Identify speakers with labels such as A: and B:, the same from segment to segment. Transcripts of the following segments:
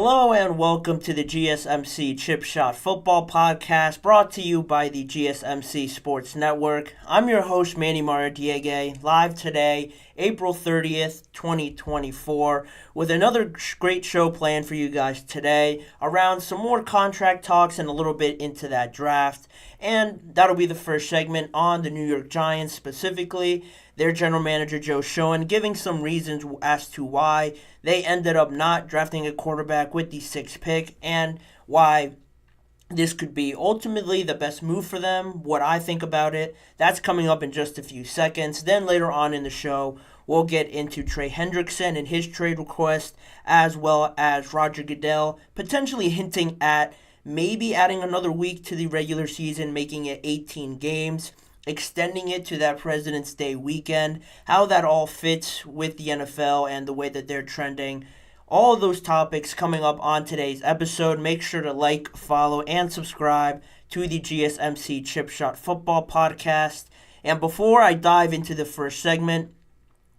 A: Hello and welcome to the GSMC Chip Shot Football Podcast, brought to you by the GSMC Sports Network. I'm your host, Manny Maradiege, live today, April 30th, 2024, with another great show planned for you guys today around some more contract talks and a little bit into that draft. And that'll be the first segment on the New York Giants, specifically their general manager, Joe Schoen, giving some reasons as to why they ended up not drafting a quarterback with the sixth pick and why this could be ultimately the best move for them, what I think about it. That's coming up in just a few seconds. Then later on in the show, we'll get into Trey Hendrickson and his trade request, as well as Roger Goodell potentially hinting at maybe adding another week to the regular season, making it 18 games, extending it to that President's Day weekend, how that all fits with the NFL and the way that they're trending. All of those topics coming up on today's episode. Make sure to like, follow, and subscribe to the GSMC Chip Shot Football Podcast. And before I dive into the first segment,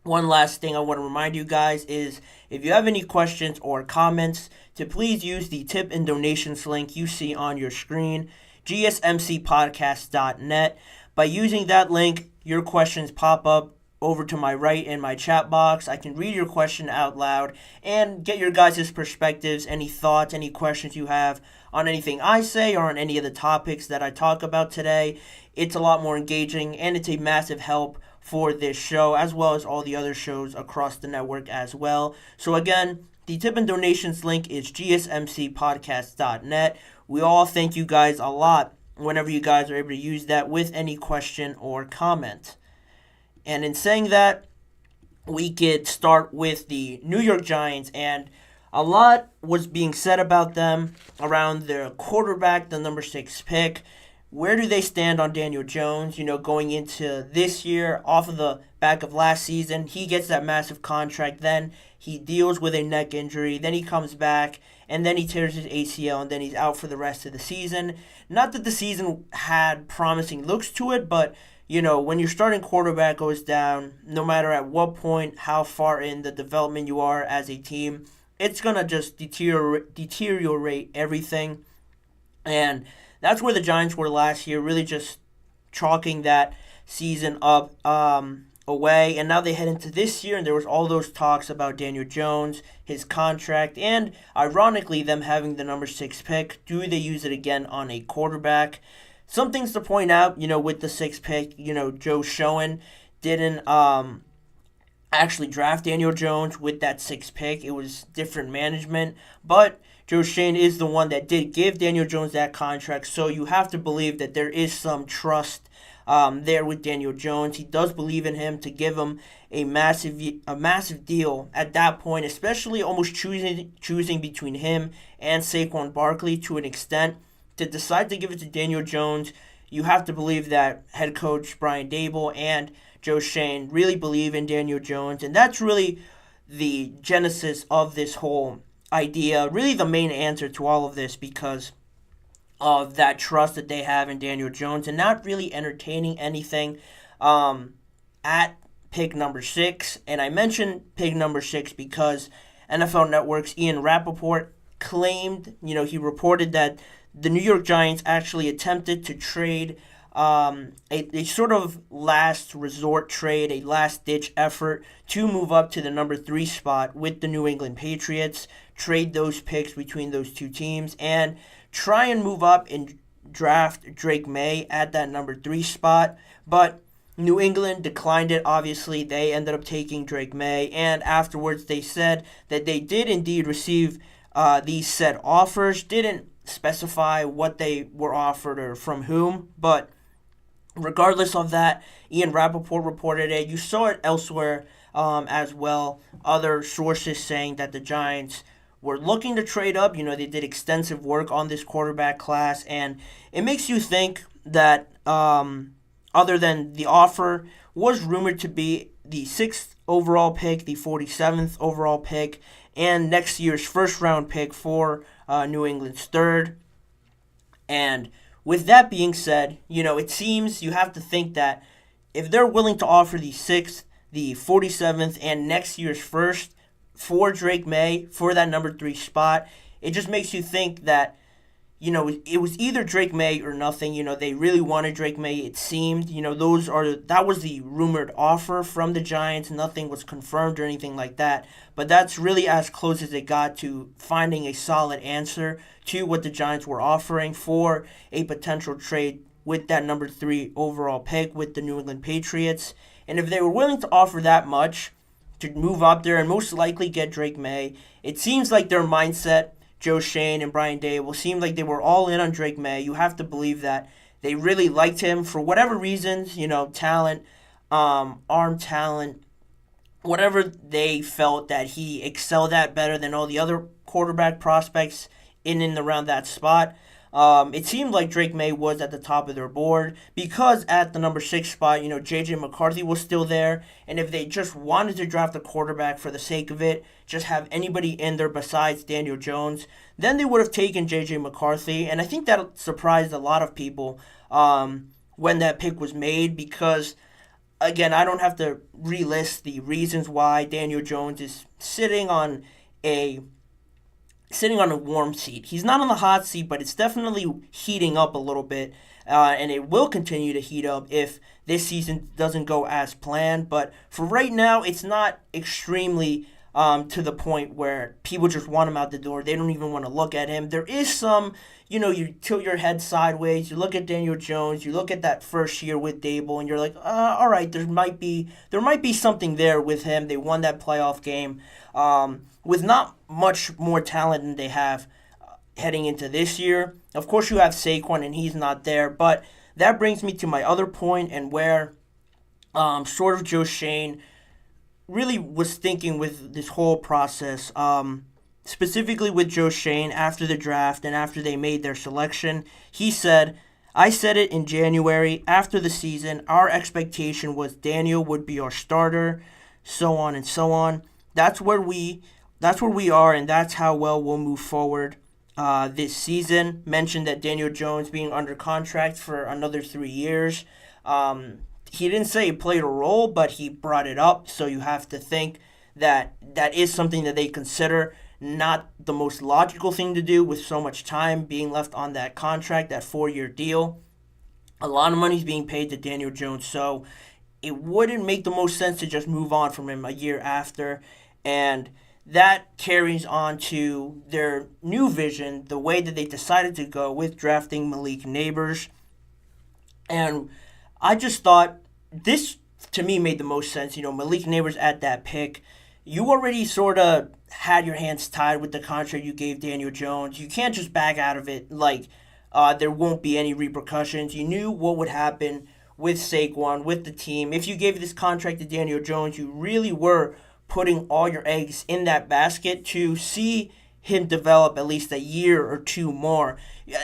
A: one last thing I want to remind you guys is if you have any questions or comments, to please use the tip and donations link you see on your screen, gsmcpodcast.net. By using that link, your questions pop up over to my right in my chat box. I can read your question out loud and get your guys' perspectives, any thoughts, any questions you have on anything I say or on any of the topics that I talk about today. It's a lot more engaging and it's a massive help for this show as well as all the other shows across the network as well. So again, the tip and donations link is gsmcpodcast.net. We all thank you guys a lot whenever you guys are able to use that with any question or comment. And in saying that, we could start with the New York Giants, and a lot was being said about them around their quarterback, the number 6 pick. Where do they stand on Daniel Jones? Going into this year, off of the back of last season, he gets that massive contract, then he deals with a neck injury, then he comes back, and then he tears his ACL, and then he's out for the rest of the season. Not that the season had promising looks to it, but, when your starting quarterback goes down, no matter at what point, how far in the development you are as a team, it's going to just deteriorate everything. And that's where the Giants were last year, really just chalking that season up away. And now they head into this year, and there was all those talks about Daniel Jones, his contract, and ironically them having the number 6 pick. Do they use it again on a quarterback? Some things to point out, with the 6th pick, Joe Schoen didn't actually draft Daniel Jones with that 6th pick. It was different management, but Joe Schoen is the one that did give Daniel Jones that contract, so you have to believe that there is some trust there with Daniel Jones. He does believe in him to give him a massive deal at that point, especially almost choosing between him and Saquon Barkley to an extent. To decide to give it to Daniel Jones, you have to believe that head coach Brian Daboll and Joe Schoen really believe in Daniel Jones, and that's really the genesis of this whole idea, really the main answer to all of this, because of that trust that they have in Daniel Jones and not really entertaining anything at pick number 6. And I mentioned pick number 6 because NFL Network's Ian Rappaport claimed, he reported that the New York Giants actually attempted to trade a sort of last resort trade, a last-ditch effort to move up to the number 3 spot with the New England Patriots, trade those picks between those two teams, and try and move up and draft Drake May at that number 3 spot. But New England declined it, obviously. They ended up taking Drake May, and afterwards they said that they did indeed receive these said offers, didn't specify what they were offered or from whom, but regardless of that, Ian Rappaport reported it. You saw it elsewhere as well. Other sources saying that the Giants were looking to trade up. They did extensive work on this quarterback class, and it makes you think that other than the offer was rumored to be the 6th overall pick, the 47th overall pick, and next year's first-round pick for New England's 3rd. And with that being said, it seems you have to think that if they're willing to offer the 6th, the 47th, and next year's 1st for Drake May for that number 3 spot, it just makes you think that, it was either Drake May or nothing. They really wanted Drake May, it seemed. That was the rumored offer from the Giants. Nothing was confirmed or anything like that. But that's really as close as it got to finding a solid answer to what the Giants were offering for a potential trade with that number 3 overall pick with the New England Patriots. And if they were willing to offer that much to move up there and most likely get Drake May, it seems like their mindset, Joe Schoen and Brian Daboll, seemed like they were all in on Drake May. You have to believe that they really liked him for whatever reasons, talent, arm talent, whatever they felt that he excelled at better than all the other quarterback prospects in and around that spot. It seemed like Drake May was at the top of their board because at the number 6 spot, J.J. McCarthy was still there. And if they just wanted to draft a quarterback for the sake of it, just have anybody in there besides Daniel Jones, then they would have taken J.J. McCarthy. And I think that surprised a lot of people when that pick was made because, again, I don't have to relist the reasons why Daniel Jones is sitting on a warm seat. He's not on the hot seat, but it's definitely heating up a little bit, and it will continue to heat up if this season doesn't go as planned. But for right now, it's not extremely to the point where people just want him out the door. They don't even want to look at him. There is some, you tilt your head sideways, you look at Daniel Jones, you look at that first year with Daboll, and you're like, all right, there might be something there with him. They won that playoff game with not much more talent than they have heading into this year. Of course, you have Saquon, and he's not there. But that brings me to my other point and where sort of Joe Schoen really was thinking with this whole process, specifically with Joe Schoen after the draft and after they made their selection. He said, I said it in January after the season. Our expectation was Daniel would be our starter, so on and so on. That's where we are, and that's how well we'll move forward this season. Mentioned that Daniel Jones being under contract for another 3 years. He didn't say he played a role, but he brought it up, so you have to think that that is something that they consider. Not the most logical thing to do with so much time being left on that contract, that 4-year deal. A lot of money is being paid to Daniel Jones, so it wouldn't make the most sense to just move on from him a year after. And that carries on to their new vision, the way that they decided to go with drafting Malik Nabers. And I just thought this, to me, made the most sense. Malik Nabers at that pick, you already sort of had your hands tied with the contract you gave Daniel Jones. You can't just back out of it like there won't be any repercussions. You knew what would happen with Saquon, with the team. If you gave this contract to Daniel Jones, you really were putting all your eggs in that basket to see him develop at least a year or two more.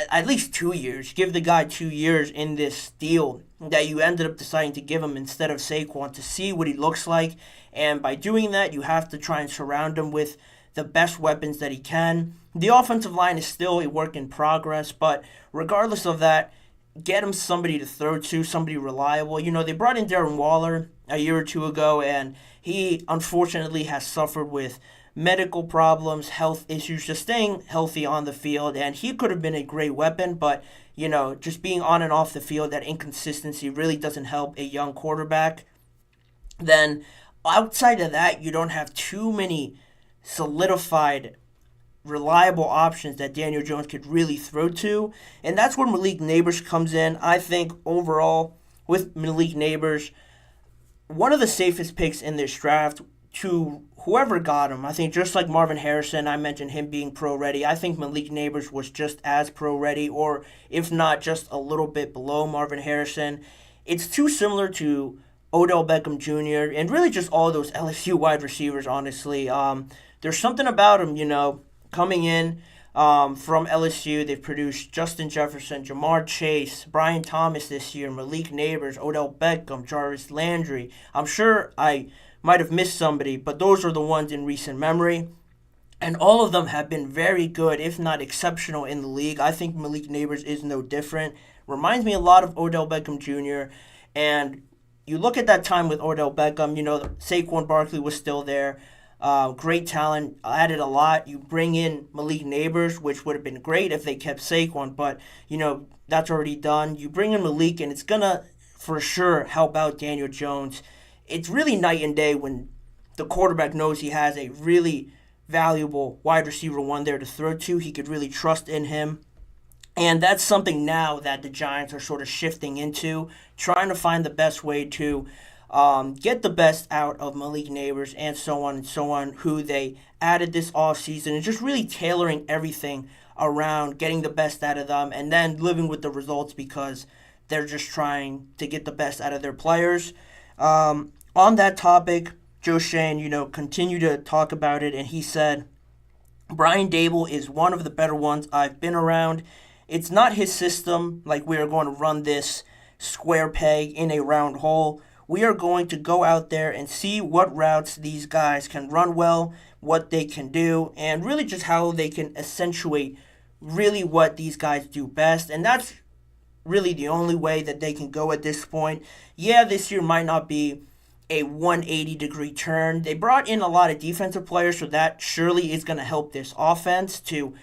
A: At least 2 years. Give the guy 2 years in this deal that you ended up deciding to give him instead of Saquon to see what he looks like. And by doing that, you have to try and surround him with the best weapons that he can. The offensive line is still a work in progress, but regardless of that, get him somebody to throw to, somebody reliable. They brought in Darren Waller a year or two ago, and he unfortunately has suffered with medical problems, health issues, just staying healthy on the field, and he could have been a great weapon, but, just being on and off the field, that inconsistency really doesn't help a young quarterback. Then, outside of that, you don't have too many solidified reliable options that Daniel Jones could really throw to. And that's where Malik Nabers comes in. I think overall, with Malik Nabers, one of the safest picks in this draft to whoever got him. I think just like Marvin Harrison, I mentioned him being pro-ready. I think Malik Nabers was just as pro-ready, or if not, just a little bit below Marvin Harrison. It's too similar to Odell Beckham Jr. and really just all those LSU wide receivers, honestly. There's something about him, coming in from LSU. They've produced Justin Jefferson, Jamar Chase, Brian Thomas this year, Malik Nabers, Odell Beckham, Jarvis Landry. I'm sure I might have missed somebody, but those are the ones in recent memory. And all of them have been very good, if not exceptional, in the league. I think Malik Nabers is no different. Reminds me a lot of Odell Beckham Jr. And you look at that time with Odell Beckham, Saquon Barkley was still there. Great talent, added a lot. You bring in Malik Neighbors, which would have been great if they kept Saquon, but, that's already done. You bring in Malik, and it's going to, for sure, help out Daniel Jones. It's really night and day when the quarterback knows he has a really valuable wide receiver one there to throw to. He could really trust in him. And that's something now that the Giants are sort of shifting into, trying to find the best way to get the best out of Malik Neighbors and so on, who they added this offseason, and just really tailoring everything around getting the best out of them and then living with the results because they're just trying to get the best out of their players. On that topic, Joe Schoen, continued to talk about it, and he said, Brian Daboll is one of the better ones I've been around. It's not his system, like we are going to run this square peg in a round hole. We are going to go out there and see what routes these guys can run well, what they can do, and really just how they can accentuate really what these guys do best. And that's really the only way that they can go at this point. Yeah, this year might not be a 180-degree turn. They brought in a lot of defensive players, so that surely is going to help this offense to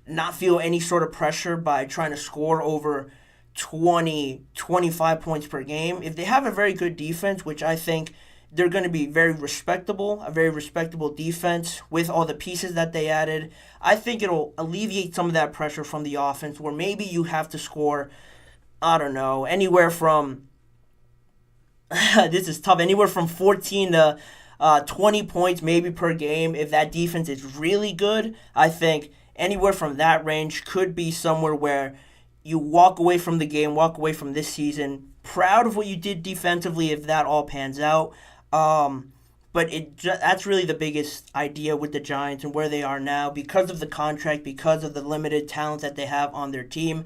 A: not feel any sort of pressure by trying to score over 20, 25 points per game. If they have a very good defense, which I think they're going to be a very respectable defense with all the pieces that they added, I think it'll alleviate some of that pressure from the offense where maybe you have to score, I don't know, anywhere from, this is tough, anywhere from 14 to 20 points maybe per game. If that defense is really good, I think anywhere from that range could be somewhere where you walk away from the game, walk away from this season, proud of what you did defensively if that all pans out. But that's really the biggest idea with the Giants and where they are now because of the contract, because of the limited talent that they have on their team.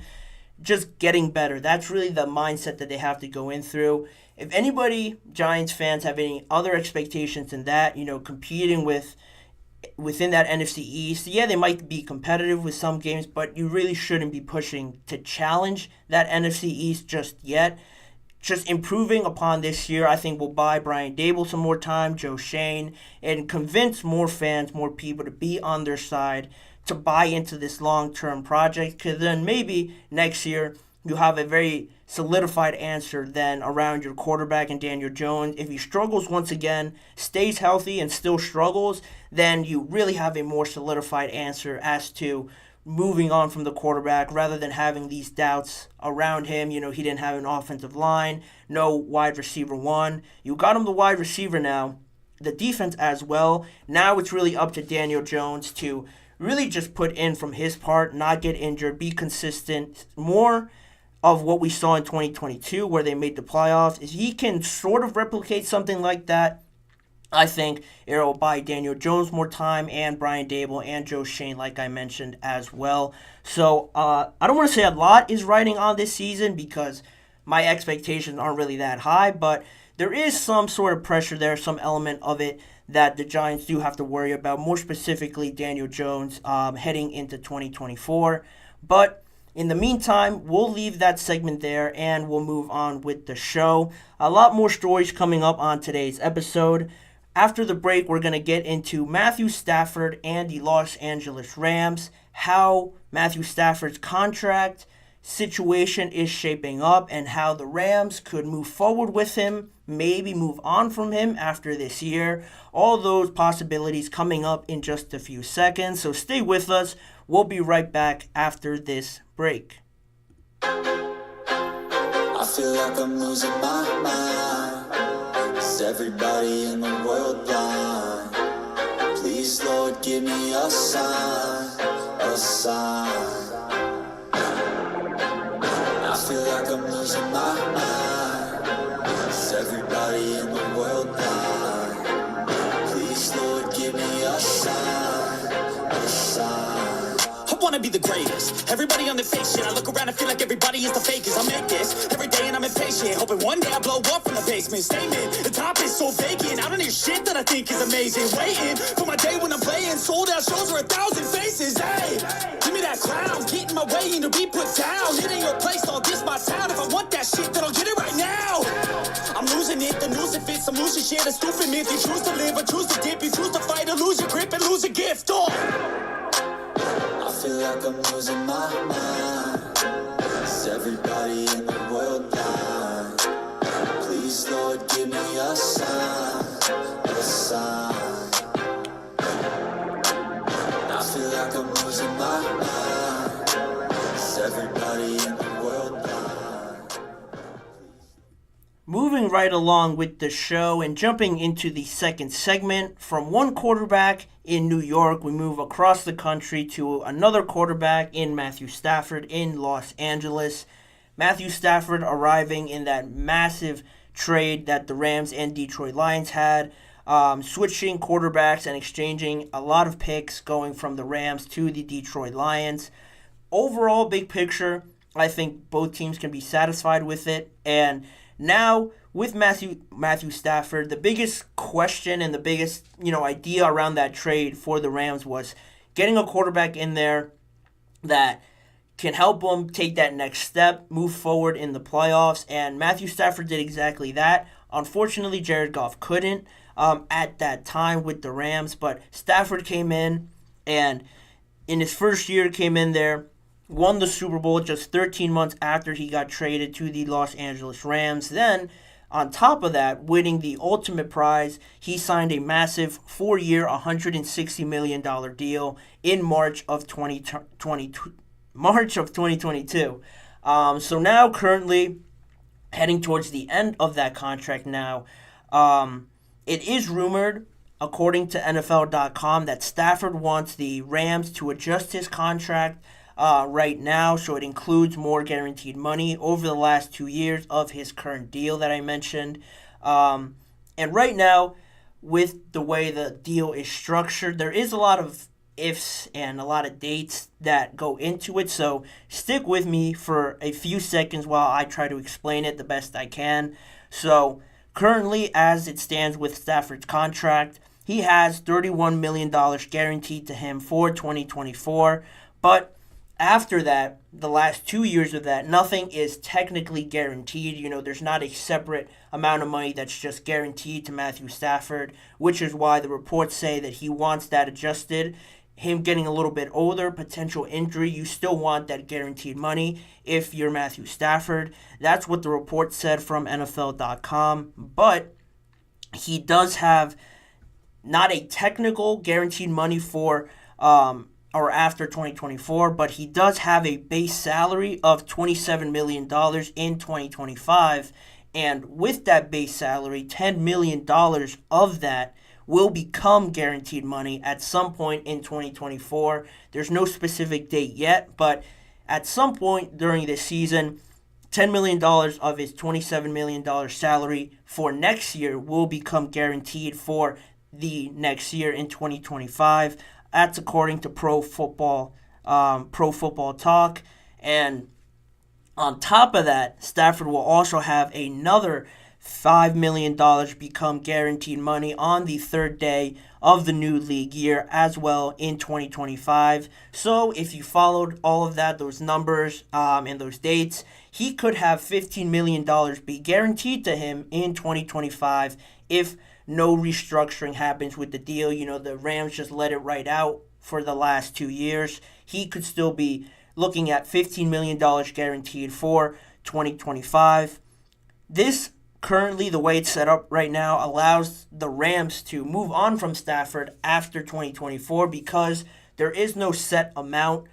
A: Just getting better. That's really the mindset that they have to go in through. If anybody, Giants fans, have any other expectations than that, competing within that NFC East, yeah, they might be competitive with some games, but you really shouldn't be pushing to challenge that NFC East just yet. Just improving upon this year, I think, will buy Brian Daboll some more time, Joe Schoen, and convince more fans, more people to be on their side, to buy into this long-term project, because then maybe next year you have a very solidified answer then around your quarterback and Daniel Jones. If he struggles once again, stays healthy and still struggles, then you really have a more solidified answer as to moving on from the quarterback rather than having these doubts around him. He didn't have an offensive line, no wide receiver one. You got him the wide receiver now, the defense as well. Now it's really up to Daniel Jones to really just put in from his part, not get injured, be consistent. More of what we saw in 2022 where they made the playoffs. If he can sort of replicate something like that, I think it will buy Daniel Jones more time and Brian Daboll and Joe Schoen, like I mentioned, as well. So I don't want to say a lot is riding on this season because my expectations aren't really that high, but there is some sort of pressure there, some element of it that the Giants do have to worry about, more specifically Daniel Jones heading into 2024. But in the meantime, we'll leave that segment there and we'll move on with the show. A lot more stories coming up on today's episode. After the break, we're going to get into Matthew Stafford and the Los Angeles Rams, how Matthew Stafford's contract situation is shaping up, and how the Rams could move forward with him, maybe move on from him after this year. All those possibilities coming up in just a few seconds, so stay with us. We'll be right back after this break.
B: I feel like I'm losing my mind. Is everybody in the world blind? Please, Lord, give me a sign, a sign. I feel like I'm losing my mind. Is everybody in the world blind? Please, Lord, give me a sign, a sign. I wanna be the greatest. Everybody on the fake shit. I look around and feel like everybody is the fakest. I make this every day and I'm impatient, hoping one day I blow up from the basement. Statement, the top is so vacant. I don't hear shit that I think is amazing. Waiting for my day when I'm playing sold out shows for 1,000 faces. Hey, give me that crown, get in my way and to be put down. It ain't your place, all this my town. If I want that shit, then I'll get it right now. I'm losing it, the news if it's
C: some losing shit. A stupid myth. You choose to live or choose to dip. You choose to fight or lose your grip and lose a gift. Oh.
B: I feel like I'm losing my mind. Is everybody in the world blind? Please, Lord, give me a sign, a sign. I feel like I'm losing my mind. Is everybody in the world blind?
A: Moving right along with the show and jumping into the second segment, from one quarterback in New York, we move across the country to another quarterback in Matthew Stafford in Los Angeles. Matthew Stafford arriving in that massive trade that the Rams and Detroit Lions had, switching quarterbacks and exchanging a lot of picks going from the Rams to the Detroit Lions. Overall, big picture, I think both teams can be satisfied with it. And now, with Matthew Stafford, the biggest question and the biggest idea around that trade for the Rams was getting a quarterback in there that can help them take that next step, move forward in the playoffs, and Matthew Stafford did exactly that. Unfortunately, Jared Goff couldn't at that time with the Rams, but Stafford came in, and in his first year came in there, won the Super Bowl just 13 months after he got traded to the Los Angeles Rams. Then, on top of that, winning the ultimate prize, he signed a massive 4-year, $160 million deal in March of 2022. So now, currently, heading towards the end of that contract now, it is rumored, according to NFL.com, that Stafford wants the Rams to adjust his contract right now, so it includes more guaranteed money over the last 2 years of his current deal that I mentioned. And right now, with the way the deal is structured, there is a lot of ifs and a lot of dates that go into it, so stick with me for a few seconds while I try to explain it the best I can. So currently, as it stands with Stafford's contract, he has $31 million guaranteed to him for 2024, but after that, the last 2 years of that, nothing is technically guaranteed. There's not a separate amount of money that's just guaranteed to Matthew Stafford, which is why the reports say that he wants that adjusted. Him getting a little bit older, potential injury, you still want that guaranteed money if you're Matthew Stafford. That's what the report said from NFL.com. But he does have not a technical guaranteed money for or after 2024, but he does have a base salary of $27 million in 2025. And with that base salary, $10 million of that will become guaranteed money at some point in 2024. There's no specific date yet, but at some point during this season, $10 million of his $27 million salary for next year will become guaranteed for the next year in 2025. That's according to Pro Football Talk. And on top of that, Stafford will also have another $5 million become guaranteed money on the third day of the new league year as well in 2025. So if you followed all of that, those numbers and those dates, he could have $15 million be guaranteed to him in 2025 if no restructuring happens with the deal. The Rams just let it right out for the last 2 years. He could still be looking at $15 million guaranteed for 2025. This, currently, the way it's set up right now, allows the Rams to move on from Stafford after 2024 because there is no set amount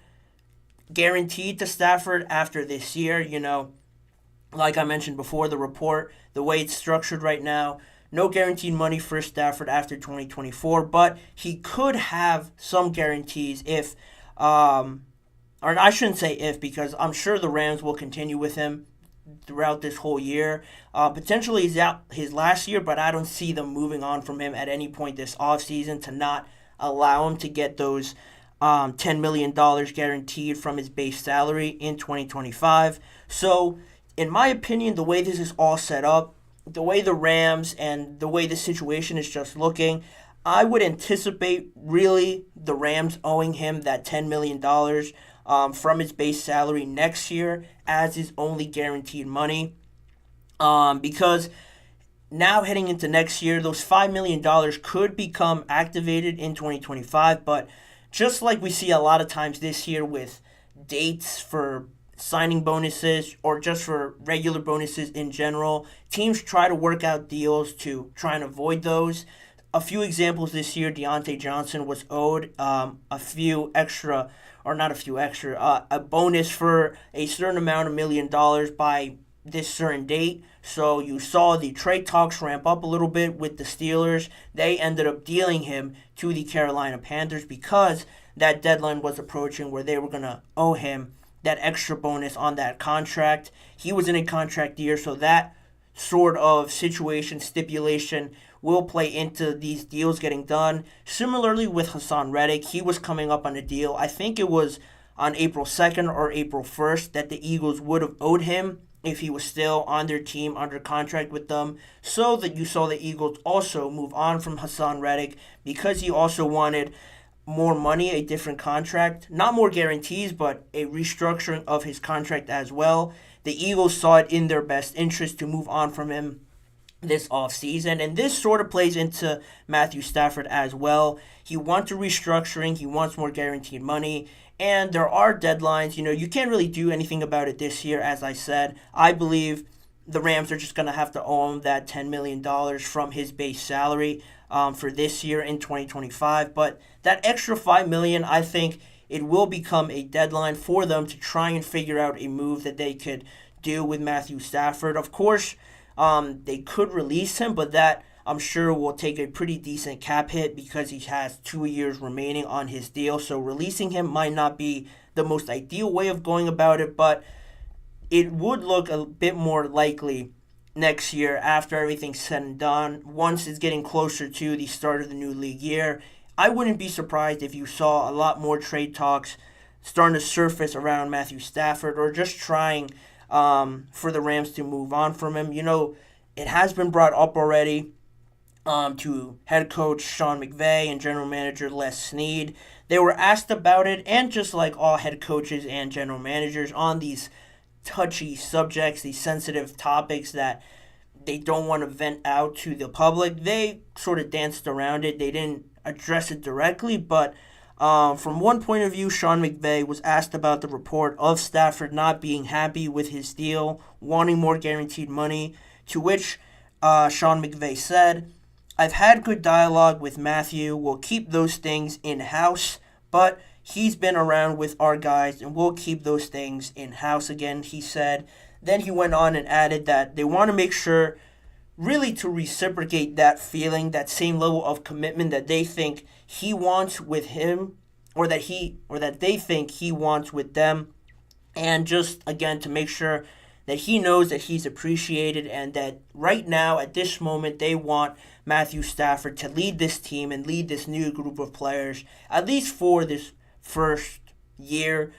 A: guaranteed to Stafford after this year. Like I mentioned before, the report, the way it's structured right now, no guaranteed money for Stafford after 2024, but he could have some guarantees if, or I shouldn't say if, because I'm sure the Rams will continue with him throughout this whole year. Potentially he's out his last year, but I don't see them moving on from him at any point this offseason to not allow him to get those $10 million guaranteed from his base salary in 2025. So, in my opinion, the way this is all set up, the way the Rams and the way the situation is just looking, I would anticipate really the Rams owing him that $10 million from his base salary next year as his only guaranteed money. Because now heading into next year, those $5 million could become activated in 2025, but just like we see a lot of times this year with dates for signing bonuses or just for regular bonuses in general, teams try to work out deals to try and avoid those. A few examples this year, Deontay Johnson was owed a bonus for a certain amount of $1 million by this certain date. So you saw the trade talks ramp up a little bit with the Steelers. They ended up dealing him to the Carolina Panthers because that deadline was approaching where they were going to owe him that extra bonus on that contract. He was in a contract year, so that sort of situation, stipulation, will play into these deals getting done. Similarly with Hassan Reddick, he was coming up on a deal. I think it was on April 2nd or April 1st that the Eagles would have owed him if he was still on their team under contract with them, so that you saw the Eagles also move on from Hassan Reddick because he also wanted more money, a different contract, not more guarantees, but a restructuring of his contract as well. The Eagles saw it in their best interest to move on from him this offseason, and this sort of plays into Matthew Stafford as well. He wants a restructuring, he wants more guaranteed money, and there are deadlines. You can't really do anything about it this year, as I said. I believe the Rams are just going to have to owe him that $10 million from his base salary for this year in 2025, but that extra $5 million, I think it will become a deadline for them to try and figure out a move that they could do with Matthew Stafford. Of course, they could release him, but that I'm sure will take a pretty decent cap hit because he has 2 years remaining on his deal. So releasing him might not be the most ideal way of going about it, but it would look a bit more likely next year after everything's said and done, once it's getting closer to the start of the new league year. I wouldn't be surprised if you saw a lot more trade talks starting to surface around Matthew Stafford or just trying for the Rams to move on from him. It has been brought up already to head coach Sean McVay and general manager Les Snead. They were asked about it, and just like all head coaches and general managers on these touchy subjects, these sensitive topics that they don't want to vent out to the public, they sort of danced around it. They didn't address it directly, but from one point of view, Sean McVay was asked about the report of Stafford not being happy with his deal, wanting more guaranteed money, to which Sean McVay said, "I've had good dialogue with Matthew. We'll keep those things in-house, but he's been around with our guys, and we'll keep those things in-house again," he said. Then he went on and added that they want to make sure really to reciprocate that feeling, that same level of commitment that they think he wants with him, or that they think he wants with them, and just again to make sure that he knows that he's appreciated and that right now at this moment they want Matthew Stafford to lead this team and lead this new group of players, at least for this first year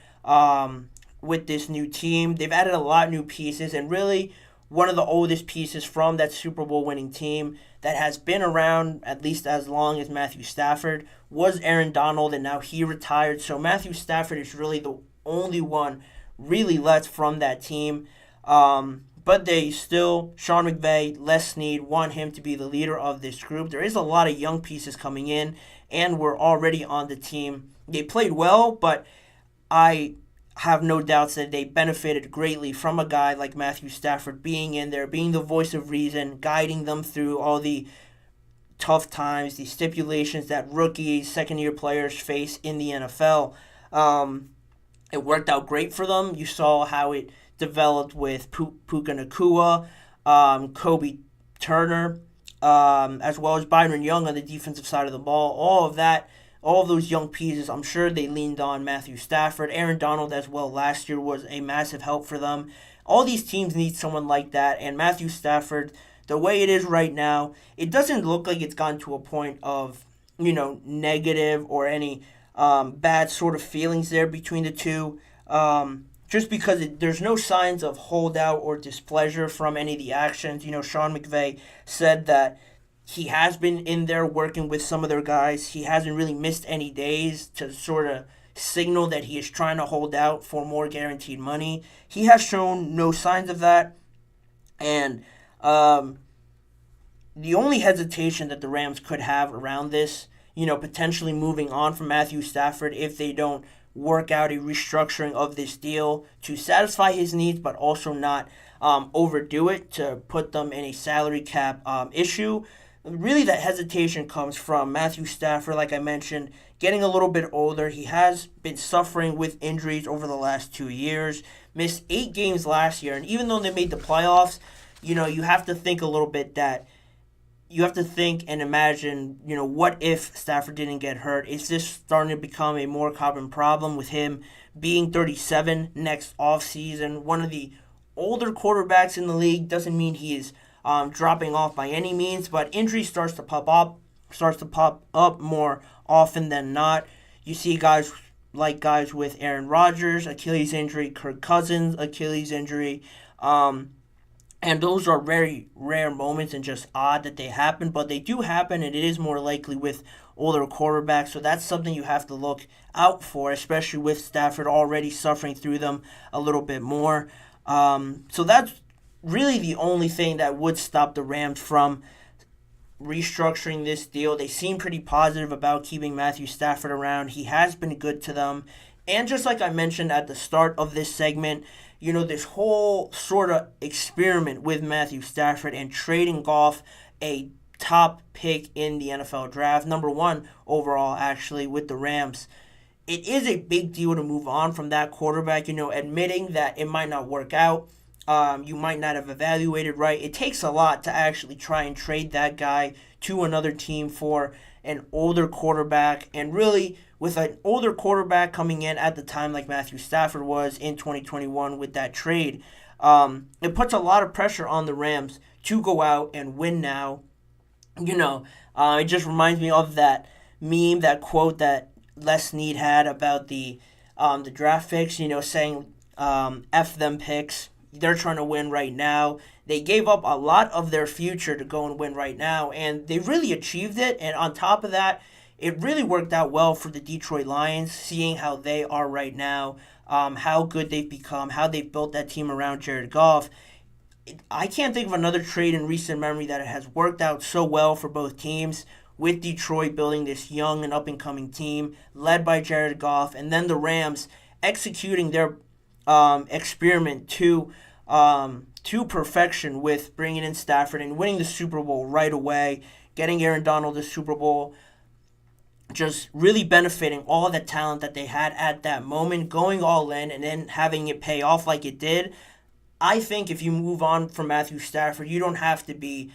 A: with this new team. They've added a lot of new pieces, and really one of the oldest pieces from that Super Bowl winning team that has been around at least as long as Matthew Stafford was Aaron Donald, and now he retired. So Matthew Stafford is really the only one really left from that team. But they still, Sean McVay, Les Snead, want him to be the leader of this group. There is a lot of young pieces coming in, and we're already on the team. They played well, but I have no doubts that they benefited greatly from a guy like Matthew Stafford being in there, being the voice of reason, guiding them through all the tough times, the stipulations that rookies, second-year players face in the NFL. It worked out great for them. You saw how it developed with Puka Nacua, Kobe Turner, as well as Byron Young on the defensive side of the ball. All of those young pieces, I'm sure they leaned on Matthew Stafford. Aaron Donald as well last year was a massive help for them. All these teams need someone like that, and Matthew Stafford, the way it is right now, it doesn't look like it's gotten to a point of, negative or any bad sort of feelings there between the two. Just because there's no signs of holdout or displeasure from any of the actions. Sean McVay said that he has been in there working with some of their guys. He hasn't really missed any days to sort of signal that he is trying to hold out for more guaranteed money. He has shown no signs of that. And the only hesitation that the Rams could have around this, potentially moving on from Matthew Stafford if they don't work out a restructuring of this deal to satisfy his needs, but also not overdo it to put them in a salary cap issue. Really, that hesitation comes from Matthew Stafford, like I mentioned, getting a little bit older. He has been suffering with injuries over the last 2 years, missed 8 games last year, and even though they made the playoffs, you have to think a little bit that you have to think and imagine, what if Stafford didn't get hurt? Is this starting to become a more common problem with him being 37 next offseason? One of the older quarterbacks in the league. Doesn't mean he is dropping off by any means, but injury starts to pop up more often than not. You see guys with Aaron Rodgers, Achilles injury, Kirk Cousins, Achilles injury. And those are very rare moments and just odd that they happen, but they do happen, and it is more likely with older quarterbacks. So that's something you have to look out for, especially with Stafford already suffering through them a little bit more. So that's really the only thing that would stop the Rams from restructuring this deal. They seem pretty positive about keeping Matthew Stafford around. He has been good to them. And just like I mentioned at the start of this segment, this whole sort of experiment with Matthew Stafford and trading off a top pick in the NFL draft, number 1 overall, actually, with the Rams. It is a big deal to move on from that quarterback, admitting that it might not work out. You might not have evaluated right. It takes a lot to actually try and trade that guy to another team for an older quarterback. And really, with an older quarterback coming in at the time like Matthew Stafford was in 2021 with that trade, it puts a lot of pressure on the Rams to go out and win now. It just reminds me of that meme, that quote that Les Snead had about the draft picks, saying, F them picks. They're trying to win right now. They gave up a lot of their future to go and win right now, and they really achieved it. And on top of that, it really worked out well for the Detroit Lions, seeing how they are right now, how good they've become, how they've built that team around Jared Goff. I can't think of another trade in recent memory that has worked out so well for both teams, with Detroit building this young and up-and-coming team led by Jared Goff, and then the Rams executing their experiment to perfection with bringing in Stafford and winning the Super Bowl right away, getting Aaron Donald the Super Bowl, just really benefiting all the talent that they had at that moment, going all in, and then having it pay off like it did. I think if you move on from Matthew Stafford, you don't have to be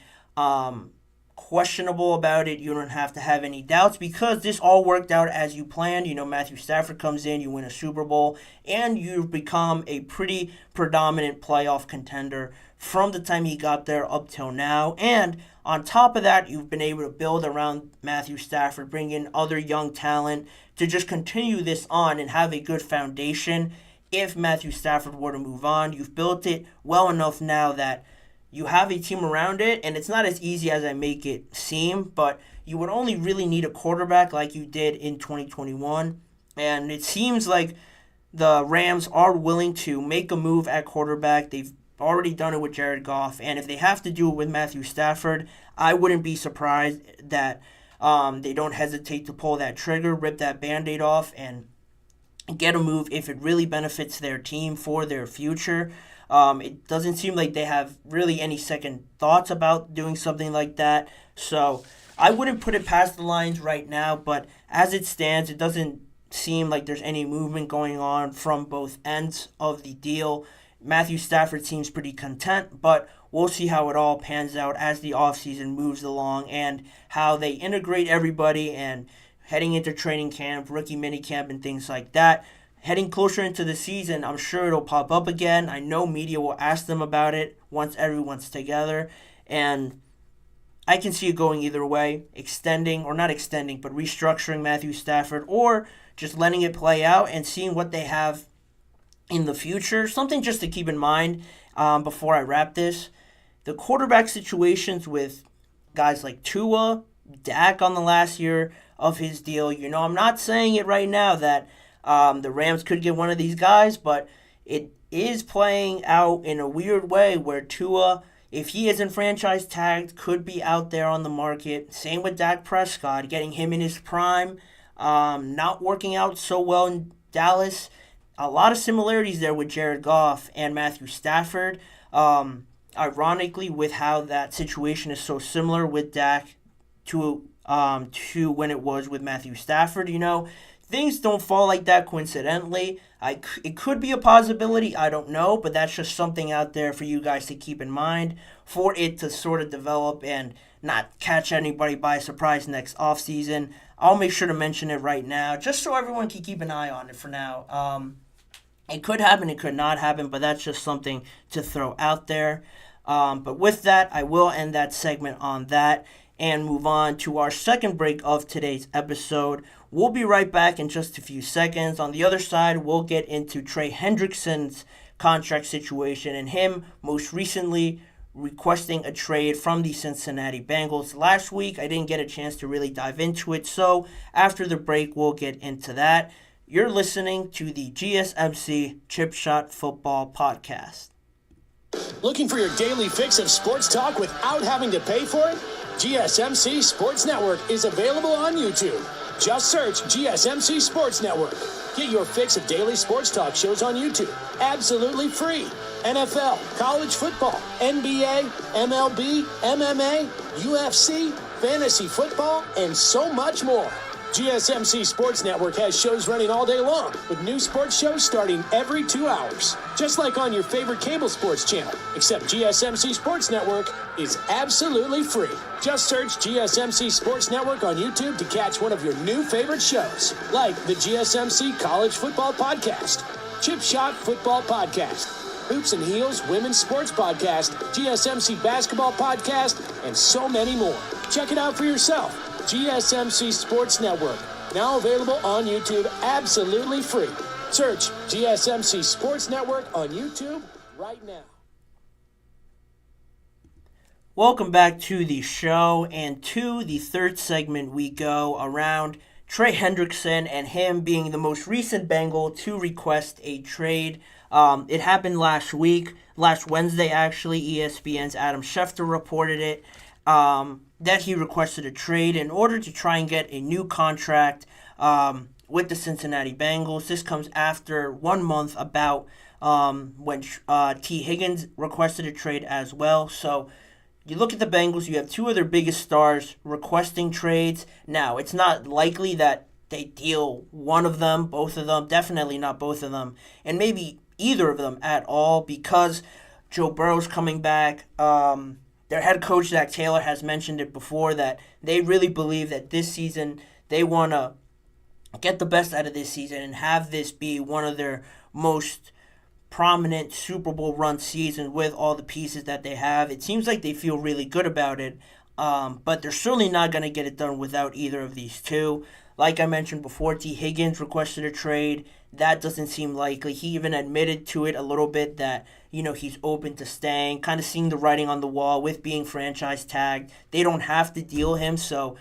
A: questionable about it. You don't have to have any doubts, because this all worked out as you planned. Matthew Stafford comes in, you win a Super Bowl, and you've become a pretty predominant playoff contender from the time he got there up till now. And on top of that, you've been able to build around Matthew Stafford, bring in other young talent to just continue this on and have a good foundation. If Matthew Stafford were to move on, you've built it well enough now that you have a team around it, and it's not as easy as I make it seem, but you would only really need a quarterback like you did in 2021. And it seems like the Rams are willing to make a move at quarterback. They've already done it with Jared Goff, and if they have to do it with Matthew Stafford, I wouldn't be surprised that they don't hesitate to pull that trigger, rip that Band-Aid off, and get a move if it really benefits their team for their future. It doesn't seem like they have really any second thoughts about doing something like that. So I wouldn't put it past the Lions right now, but as it stands, it doesn't seem like there's any movement going on from both ends of the deal. Matthew Stafford seems pretty content, but we'll see how it all pans out as the offseason moves along and how they integrate everybody and heading into training camp, rookie minicamp, and things like that. Heading closer into the season, I'm sure it'll pop up again. I know media will ask them about it once everyone's together. And I can see it going either way, extending, or not extending, but restructuring Matthew Stafford, or just letting it play out and seeing what they have in the future. Something just to keep in mind before I wrap this. The quarterback situations with guys like Tua, Dak on the last year of his deal. I'm not saying it right now that the Rams could get one of these guys, but it is playing out in a weird way where Tua if he isn't franchise tagged, could be out there on the market. Same with Dak Prescott, getting him in his prime, not working out so well in Dallas. A lot of similarities there with Jared Goff and Matthew Stafford. Ironically, with how that situation is so similar with Dak to when it was with Matthew Stafford, things don't fall like that coincidentally. It could be a possibility, I don't know, but that's just something out there for you guys to keep in mind for it to sort of develop and not catch anybody by surprise next offseason. I'll make sure to mention it right now, just so everyone can keep an eye on it for now. It could happen, it could not happen, but that's just something to throw out there. But with that, I will end that segment on that and move on to our second break of today's episode. We'll be right back in just a few seconds. On the other side, we'll get into Trey Hendrickson's contract situation and him most recently requesting a trade from the Cincinnati Bengals. Last week, I didn't get a chance to really dive into it, so after the break, we'll get into that. You're listening to the GSMC Chip Shot Football Podcast.
C: Looking for your daily fix of sports talk without having to pay for it? GSMC Sports Network is available on YouTube. Just search GSMC Sports Network. Get your fix of daily sports talk shows on YouTube. Absolutely free. NFL, college football, NBA, MLB, MMA, UFC, fantasy football, and so much more. GSMC Sports Network has shows running all day long, with new sports shows starting every 2 hours. Just like on your favorite cable sports channel, except GSMC Sports Network is absolutely free. Just search GSMC Sports Network on YouTube to catch one of your new favorite shows, like the GSMC College Football Podcast, Chip Shot Football Podcast, Hoops and Heels Women's Sports Podcast, GSMC Basketball Podcast, and so many more. Check it out for yourself. GSMC Sports Network, now available on YouTube absolutely free. Search GSMC Sports Network on YouTube right now.
A: Welcome back to the show, and to the third segment we go around Trey Hendrickson and him being the most recent Bengal to request a trade. It happened last Wednesday actually. ESPN's Adam Schefter reported it. That he requested a trade in order to try and get a new contract with the Cincinnati Bengals. This comes after 1 month about when T. Higgins requested a trade as well. So you look at the Bengals, you have two of their biggest stars requesting trades. Now, it's not likely that they deal one of them, both of them, definitely not both of them, and maybe either of them at all, because Joe Burrow's coming back. Their head coach, Zach Taylor, has mentioned it before that they really believe that this season they want to get the best out of this season and have this be one of their most prominent Super Bowl run seasons with all the pieces that they have. It seems like they feel really good about it, but they're certainly not going to get it done without either of these two. Like I mentioned before, T. Higgins requested a trade. That doesn't seem likely. He even admitted to it a little bit that, he's open to staying, kind of seeing the writing on the wall with being franchise tagged. They don't have to deal him, so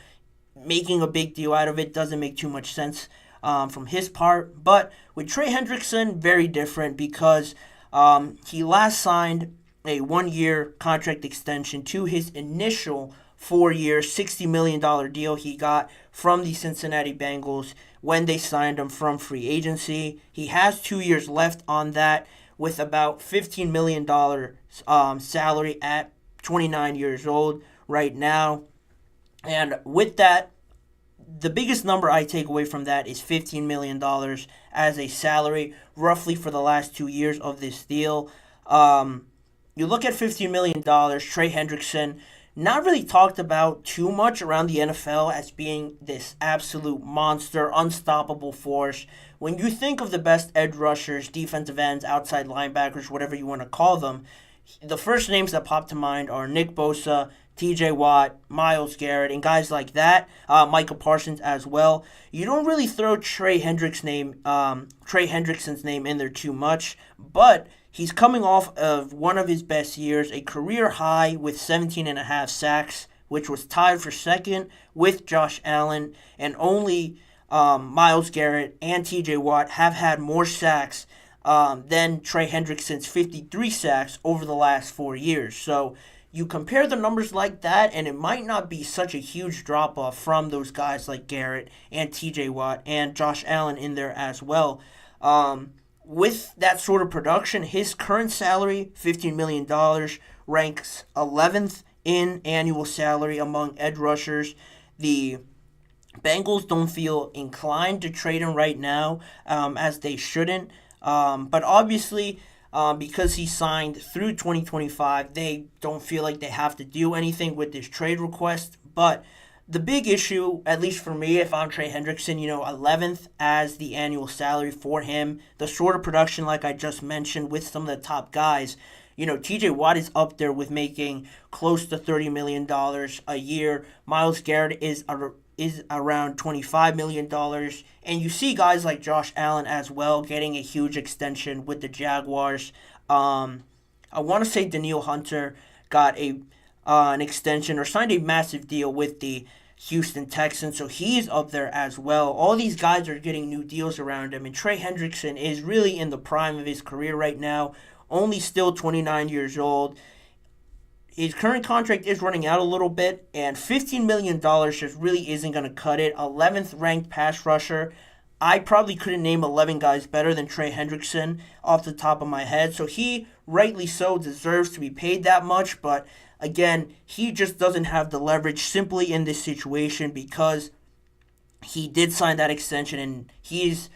A: making a big deal out of it doesn't make too much sense from his part. But with Trey Hendrickson, very different because he last signed a 1-year contract extension to his initial 4-year, $60 million deal he got from the Cincinnati Bengals when they signed him from free agency. He has 2 years left on that with about $15 million salary at 29 years old right now. And with that, the biggest number I take away from that is $15 million as a salary, roughly for the last 2 years of this deal. You look at $15 million, Trey Hendrickson, not really talked about too much around the NFL as being this absolute monster, unstoppable force. When you think of the best edge rushers, defensive ends, outside linebackers, whatever you want to call them, the first names that pop to mind are Nick Bosa, TJ Watt, Myles Garrett, and guys like that, Micah Parsons as well. You don't really throw Trey Hendrickson's name in there too much, but he's coming off of one of his best years, a career high with 17.5 sacks, which was tied for second with Josh Allen, and only Myles Garrett and TJ Watt have had more sacks than Trey Hendrickson's 53 sacks over the last 4 years. So you compare the numbers like that, and it might not be such a huge drop off from those guys like Garrett and TJ Watt and Josh Allen in there as well. With that sort of production, his current salary, $15 million, ranks 11th in annual salary among edge rushers. The Bengals don't feel inclined to trade him right now, as they shouldn't. But obviously, because he signed through 2025, they don't feel like they have to do anything with this trade request. But the big issue, at least for me, if I'm Trey Hendrickson, 11th as the annual salary for him, the sort of production like I just mentioned with some of the top guys, TJ Watt is up there with making close to $30 million a year. Myles Garrett is around $25 million. And you see guys like Josh Allen as well getting a huge extension with the Jaguars. I want to say Danielle Hunter got an extension or signed a massive deal with the Houston Texans, so he's up there as well. All these guys are getting new deals around him, and Trey Hendrickson is really in the prime of his career right now, only still 29 years old. His current contract is running out a little bit, and $15 million just really isn't going to cut it. 11th ranked pass rusher. I probably couldn't name 11 guys better than Trey Hendrickson off the top of my head, so he, rightly so, deserves to be paid that much, but again, he just doesn't have the leverage simply in this situation because he did sign that extension and he's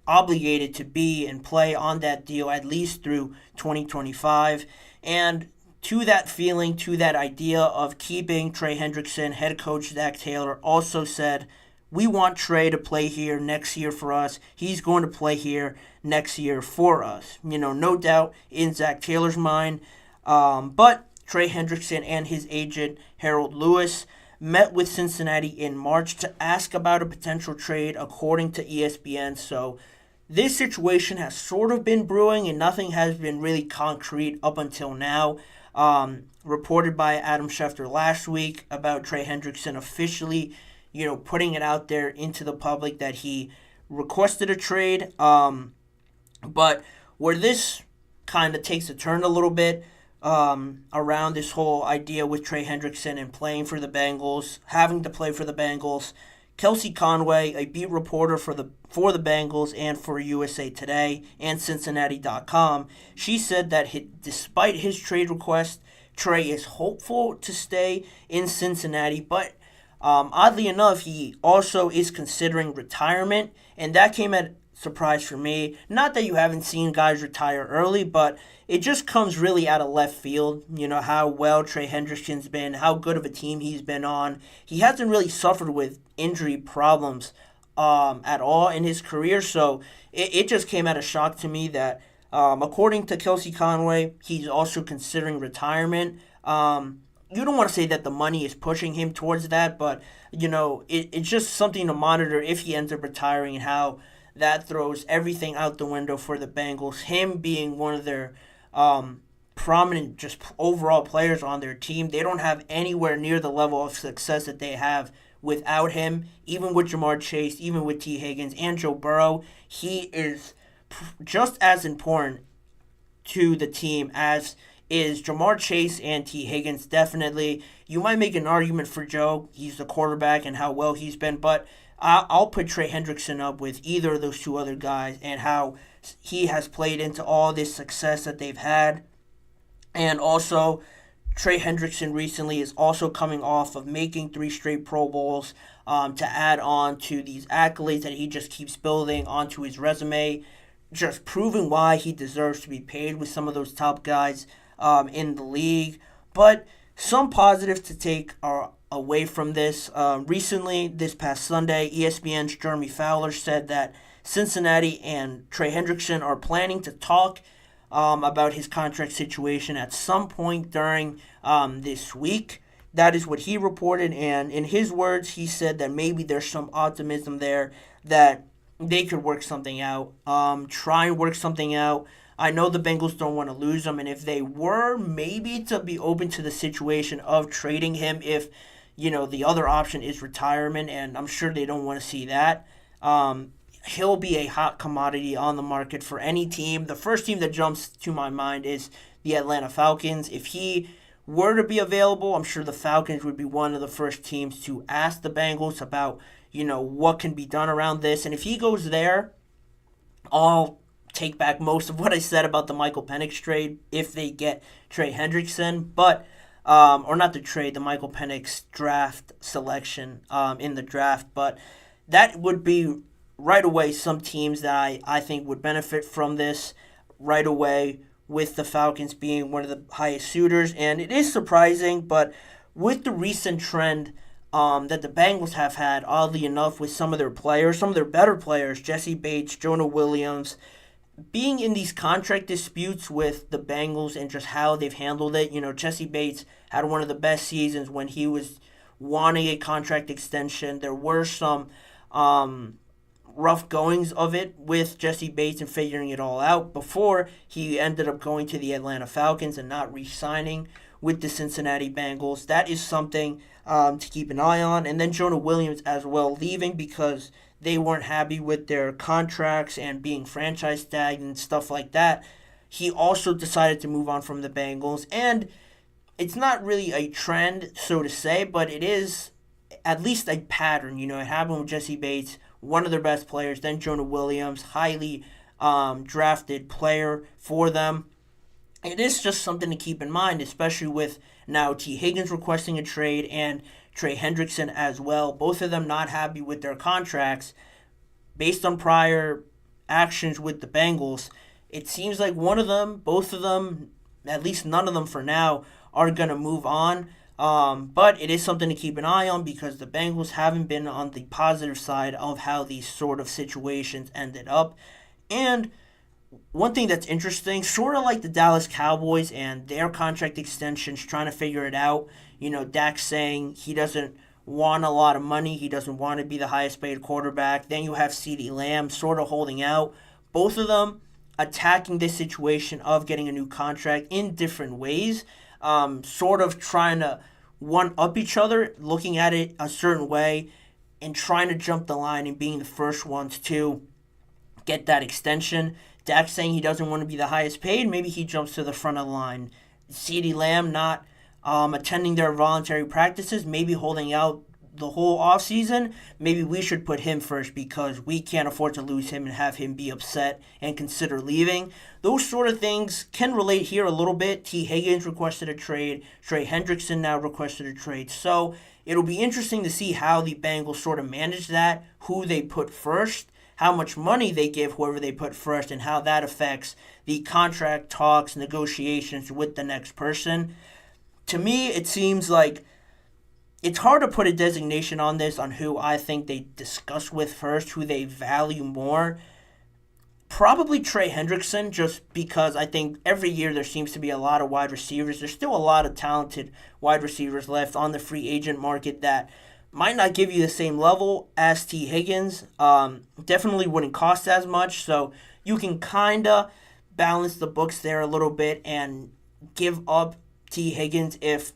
A: obligated to be and play on that deal at least through 2025. And to that feeling, to that idea of keeping Trey Hendrickson, head coach Zach Taylor also said, we want Trey to play here next year for us. He's going to play here next year for us. No doubt in Zach Taylor's mind. But Trey Hendrickson and his agent, Harold Lewis, met with Cincinnati in March to ask about a potential trade, according to ESPN. So this situation has sort of been brewing, and nothing has been really concrete up until now. Reported by Adam Schefter last week about Trey Hendrickson officially, putting it out there into the public that he requested a trade. But where this kind of takes a turn a little bit, around this whole idea with Trey Hendrickson and playing for the Bengals, having to play for the Bengals. Kelsey Conway, a beat reporter for the Bengals and for USA Today and Cincinnati.com, she said that despite his trade request, Trey is hopeful to stay in Cincinnati, but oddly enough, he also is considering retirement, and that came at surprise for me. Not that you haven't seen guys retire early, but it just comes really out of left field. How well Trey Hendrickson's been, how good of a team he's been on. He hasn't really suffered with injury problems at all in his career, so it just came out of shock to me that according to Kelsey Conway, he's also considering retirement. You don't want to say that the money is pushing him towards that, but it's just something to monitor if he ends up retiring and how that throws everything out the window for the Bengals. Him being one of their prominent just overall players on their team, they don't have anywhere near the level of success that they have without him. Even with Jamar Chase, even with T. Higgins and Joe Burrow, he is just as important to the team as is Jamar Chase and T. Higgins. Definitely, you might make an argument for Joe. He's the quarterback and how well he's been, but I'll put Trey Hendrickson up with either of those two other guys and how he has played into all this success that they've had. And also, Trey Hendrickson recently is also coming off of making 3 straight Pro Bowls to add on to these accolades that he just keeps building onto his resume, just proving why he deserves to be paid with some of those top guys in the league. But some positives to take are away from this. Recently, this past Sunday, ESPN's Jeremy Fowler said that Cincinnati and Trey Hendrickson are planning to talk about his contract situation at some point during this week. That is what he reported, and in his words, he said that maybe there's some optimism there that they could work something out, try and work something out. I know the Bengals don't want to lose him, and if they were maybe to be open to the situation of trading him if, the other option is retirement, and I'm sure they don't want to see that. He'll be a hot commodity on the market for any team. The first team that jumps to my mind is the Atlanta Falcons. If he were to be available, I'm sure the Falcons would be one of the first teams to ask the Bengals about, what can be done around this. And if he goes there, I'll take back most of what I said about the Michael Penix trade if they get Trey Hendrickson, but or not the trade, the Michael Penix draft selection in the draft, but that would be right away some teams that I think would benefit from this right away, with the Falcons being one of the highest suitors. And it is surprising, but with the recent trend that the Bengals have had, oddly enough, with some of their players, some of their better players, Jesse Bates, Jonah Williams, being in these contract disputes with the Bengals and just how they've handled it. Jesse Bates had one of the best seasons when he was wanting a contract extension. There were some rough goings of it with Jesse Bates and figuring it all out before he ended up going to the Atlanta Falcons and not re-signing with the Cincinnati Bengals. That is something to keep an eye on. And then Jonah Williams as well, leaving because they weren't happy with their contracts and being franchise tagged and stuff like that. He also decided to move on from the Bengals. And it's not really a trend, so to say, but it is at least a pattern. It happened with Jesse Bates, one of their best players, then Jonah Williams, highly drafted player for them. It is just something to keep in mind, especially with now T. Higgins requesting a trade and Trey Hendrickson as well. Both of them not happy with their contracts based on prior actions with the Bengals. It seems like one of them, both of them, at least none of them for now, are going to move on. But it is something to keep an eye on because the Bengals haven't been on the positive side of how these sort of situations ended up. And one thing that's interesting, sort of like the Dallas Cowboys and their contract extensions, trying to figure it out. Dak saying he doesn't want a lot of money. He doesn't want to be the highest paid quarterback. Then you have CeeDee Lamb sort of holding out. Both of them attacking this situation of getting a new contract in different ways. Sort of trying to one-up each other, looking at it a certain way, and trying to jump the line and being the first ones to get that extension. Dak saying he doesn't want to be the highest paid. Maybe he jumps to the front of the line. CeeDee Lamb not attending their voluntary practices, maybe holding out the whole offseason. Maybe we should put him first because we can't afford to lose him and have him be upset and consider leaving. Those sort of things can relate here a little bit. T. Higgins requested a trade. Trey Hendrickson now requested a trade. So it'll be interesting to see how the Bengals sort of manage that, who they put first, how much money they give whoever they put first, and how that affects the contract talks, negotiations with the next person. To me, it seems like it's hard to put a designation on this, on who I think they discuss with first, who they value more. Probably Trey Hendrickson, just because I think every year there seems to be a lot of wide receivers. There's still a lot of talented wide receivers left on the free agent market that might not give you the same level as T. Higgins. Definitely wouldn't cost as much, so you can kind of balance the books there a little bit and give up T. Higgins if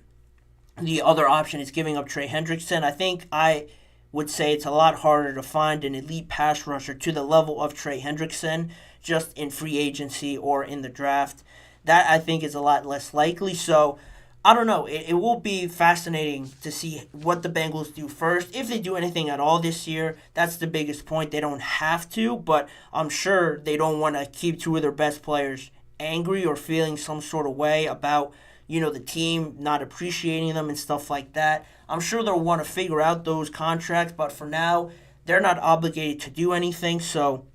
A: the other option is giving up Trey Hendrickson. I think I would say it's a lot harder to find an elite pass rusher to the level of Trey Hendrickson just in free agency or in the draft. That, I think, is a lot less likely. So, I don't know. It will be fascinating to see what the Bengals do first. If they do anything at all this year, that's the biggest point. They don't have to, but I'm sure they don't want to keep two of their best players angry or feeling some sort of way about the team not appreciating them and stuff like that. I'm sure they'll want to figure out those contracts, but for now, they're not obligated to do anything, so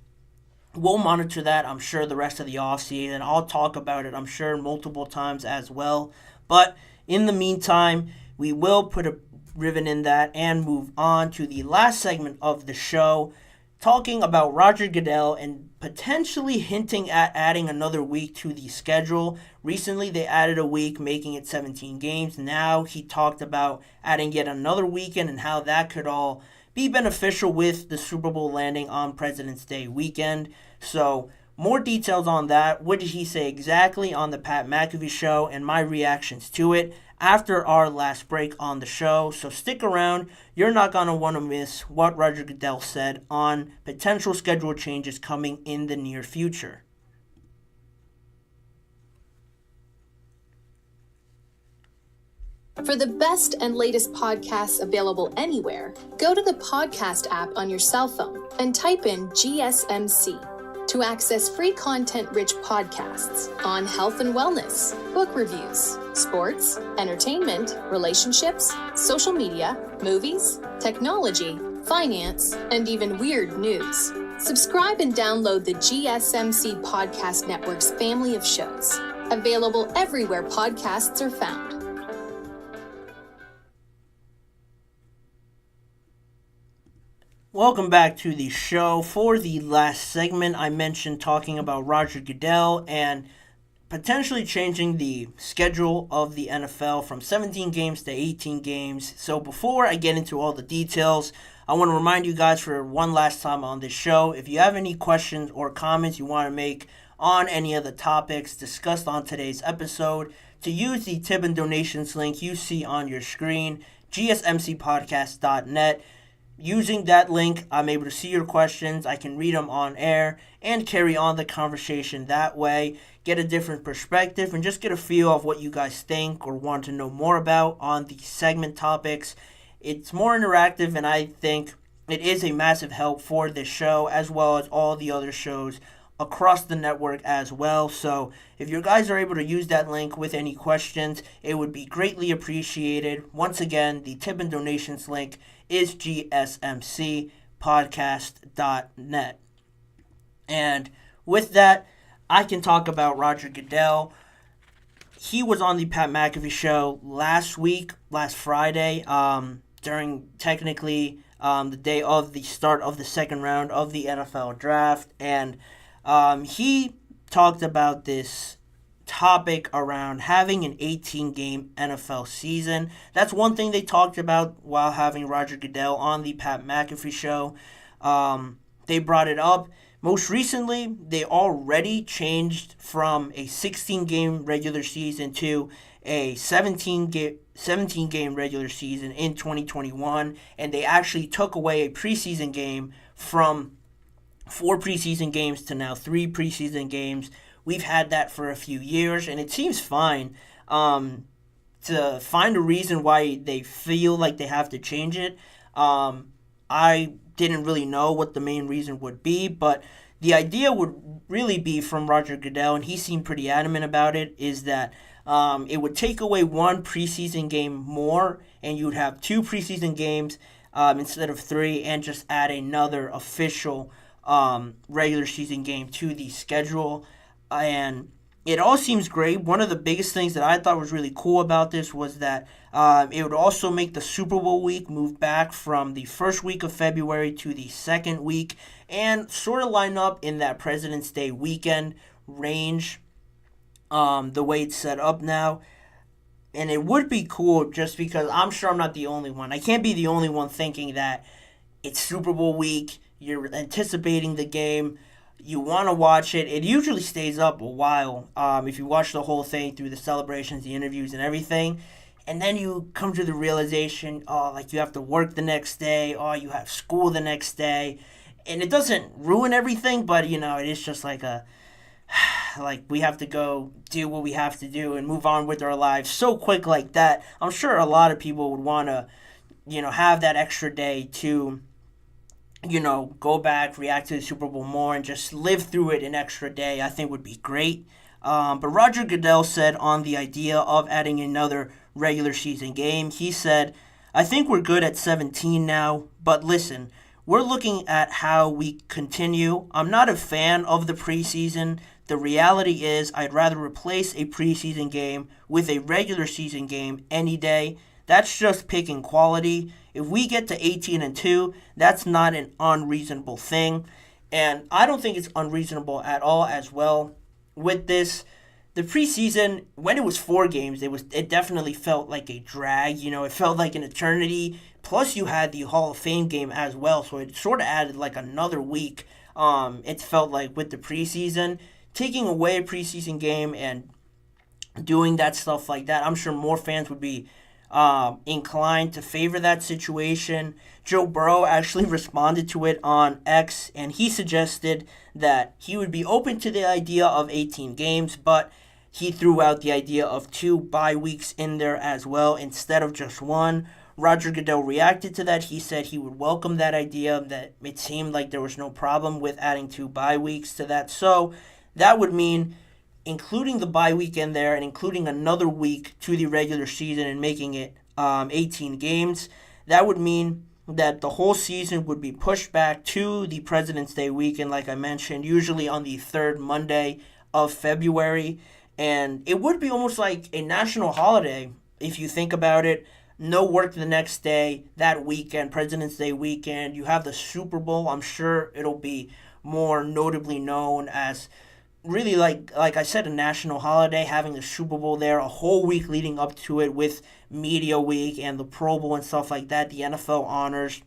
A: we'll monitor that, I'm sure, the rest of the offseason. I'll talk about it, I'm sure, multiple times as well. But in the meantime, we will put a ribbon in that and move on to the last segment of the show, talking about Roger Goodell and potentially hinting at adding another week to the schedule. Recently, they added a week, making it 17 games. Now he talked about adding yet another weekend and how that could all be beneficial with the Super Bowl landing on President's Day weekend. So, more details on that. What did he say exactly on the Pat McAfee show and my reactions to it after our last break on the show. So stick around. You're not going to want to miss what Roger Goodell said on potential schedule changes coming in the near future.
D: For the best and latest podcasts available anywhere, go to the podcast app on your cell phone and type in GSMC to access free content-rich podcasts on health and wellness, book reviews, sports, entertainment, relationships, social media, movies, technology, finance, and even weird news. Subscribe and download the GSMC Podcast Network's family of shows, available everywhere podcasts are found.
A: Welcome back to the show. For the last segment, I mentioned talking about Roger Goodell and potentially changing the schedule of the NFL from 17 games to 18 games. So before I get into all the details, I want to remind you guys for one last time on this show, if you have any questions or comments you want to make on any of the topics discussed on today's episode, to use the tip and donations link you see on your screen, gsmcpodcast.net. Using that link, I'm able to see your questions, I can read them on air, and carry on the conversation that way, get a different perspective, and just get a feel of what you guys think or want to know more about on the segment topics. It's more interactive, and I think it is a massive help for this show, as well as all the other shows across the network as well. So if you guys are able to use that link with any questions, it would be greatly appreciated. Once again, the tip and donations link is gsmcpodcast.net. And with that, I can talk about Roger Goodell. He was on the Pat McAfee show last Friday, during technically the day of the start of the second round of the NFL draft. And he talked about this topic around having an 18-game NFL season. That's one thing they talked about while having Roger Goodell on the Pat McAfee show. They brought it up. Most recently, they already changed from a 16-game regular season to a 17-game regular season in 2021, and they actually took away a preseason game from 4 preseason games to now 3 preseason games. We've had that for a few years, and it seems fine. To find a reason why they feel like they have to change it, I didn't really know what the main reason would be, but the idea would really be from Roger Goodell, and he seemed pretty adamant about it, is that it would take away 1 preseason game more, and you'd have 2 preseason games instead of 3, and just add another official regular season game to the schedule. And it all seems great. One of the biggest things that I thought was really cool about this was that it would also make the Super Bowl week move back from the first week of February to the second week, and sort of line up in that President's Day weekend range, the way it's set up now. And it would be cool, just because I'm sure I'm not the only one. I can't be the only one thinking that it's Super Bowl week, you're anticipating the game, you want to watch it. It usually stays up a while if you watch the whole thing through the celebrations, the interviews, and everything. And then you come to the realization, like you have to work the next day, you have school the next day. And it doesn't ruin everything, but, it is just like we have to go do what we have to do and move on with our lives so quick like that. I'm sure a lot of people would want to, have that extra day to go back, react to the Super Bowl more, and just live through it an extra day. I think would be great. But Roger Goodell said on the idea of adding another regular season game, he said, "I think we're good at 17 now, but listen, we're looking at how we continue. I'm not a fan of the preseason. The reality is I'd rather replace a preseason game with a regular season game any day. That's just picking quality. If we get to 18-2, that's not an unreasonable thing." And I don't think it's unreasonable at all as well. With this, the preseason, when it was 4 games, it definitely felt like a drag. It felt like an eternity. Plus, you had the Hall of Fame game as well, so it sort of added like another week. It felt like with the preseason, taking away a preseason game and doing that stuff like that, I'm sure more fans would be inclined to favor that situation. Joe Burrow actually responded to it on X, and he suggested that he would be open to the idea of 18 games, but he threw out the idea of 2 bye weeks in there as well instead of just 1. Roger Goodell reacted to that. He said he would welcome that idea, that it seemed like there was no problem with adding 2 bye weeks to that. So that would mean including the bye week in there and including another week to the regular season and making it 18 games. That would mean that the whole season would be pushed back to the President's Day weekend, like I mentioned, usually on the 3rd Monday of February. And it would be almost like a national holiday if you think about it. No work the next day, that weekend, President's Day weekend. You have the Super Bowl. I'm sure it'll be more notably known as really, like I said, a national holiday, having the Super Bowl there, a whole week leading up to it with Media Week and the Pro Bowl and stuff like that, the NFL honors.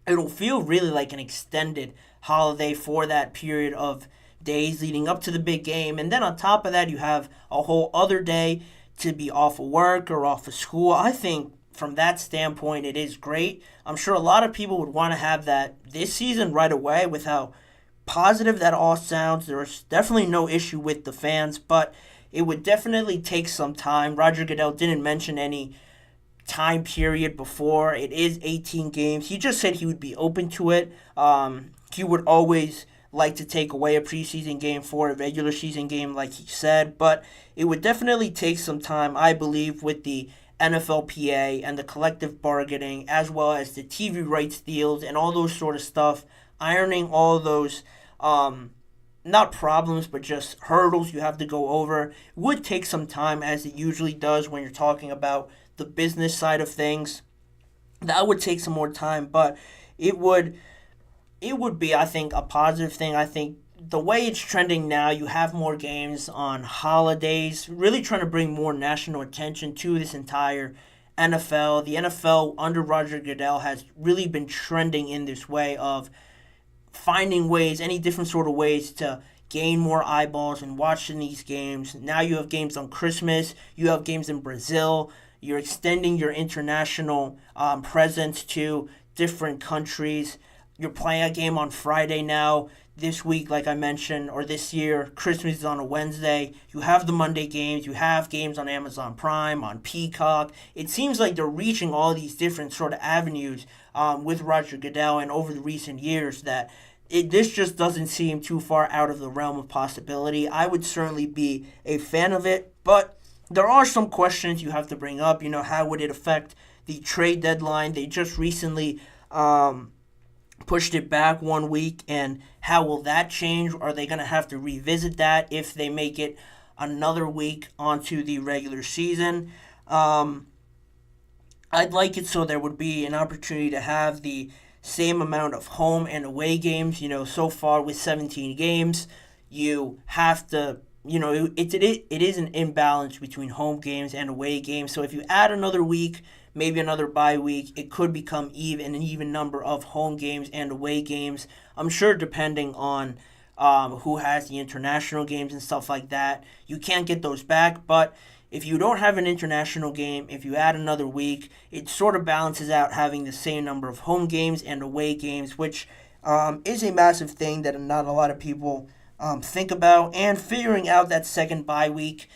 A: It'll feel really like an extended holiday for that period of days leading up to the big game. And then on top of that, you have a whole other day to be off of work or off of school. I think from that standpoint, it is great. I'm sure a lot of people would want to have that this season right away with how positive that all sounds. There's definitely no issue with the fans, but it would definitely take some time. Roger Goodell didn't mention any time period before. It is 18 games. He just said he would be open to it. He would always like to take away a preseason game for a regular season game, like he said, but it would definitely take some time, I believe, with the NFLPA and the collective bargaining, as well as the TV rights deals and all those sort of stuff, ironing all those not problems, but just hurdles you have to go over. It would take some time, as it usually does when you're talking about the business side of things. That would take some more time, but it would be, I think, a positive thing. I think the way it's trending now, you have more games on holidays, really trying to bring more national attention to this entire NFL. The NFL under Roger Goodell has really been trending in this way of finding ways, any different sort of ways to gain more eyeballs and watching these games. Now you have games on Christmas, you have games in Brazil, you're extending your international presence to different countries. You're playing a game on Friday now. This week, like I mentioned, or this year, Christmas is on a Wednesday. You have the Monday games. You have games on Amazon Prime, on Peacock. It seems like they're reaching all these different sort of avenues with Roger Goodell, and over the recent years that this just doesn't seem too far out of the realm of possibility. I would certainly be a fan of it, but there are some questions you have to bring up. You know, how would it affect the trade deadline? They just recently pushed it back 1 week, and how will that change? Are they going to have to revisit that if they make it another week onto the regular season? I'd like it so there would be an opportunity to have the same amount of home and away games. You know, so far with 17 games, you have to, you know, it is an imbalance between home games and away games. So if you add another week, maybe another bye week, it could become an even number of home games and away games. I'm sure depending on who has the international games and stuff like that, you can't get those back. But if you don't have an international game, if you add another week, it sort of balances out having the same number of home games and away games, which is a massive thing that not a lot of people think about. And figuring out that second bye week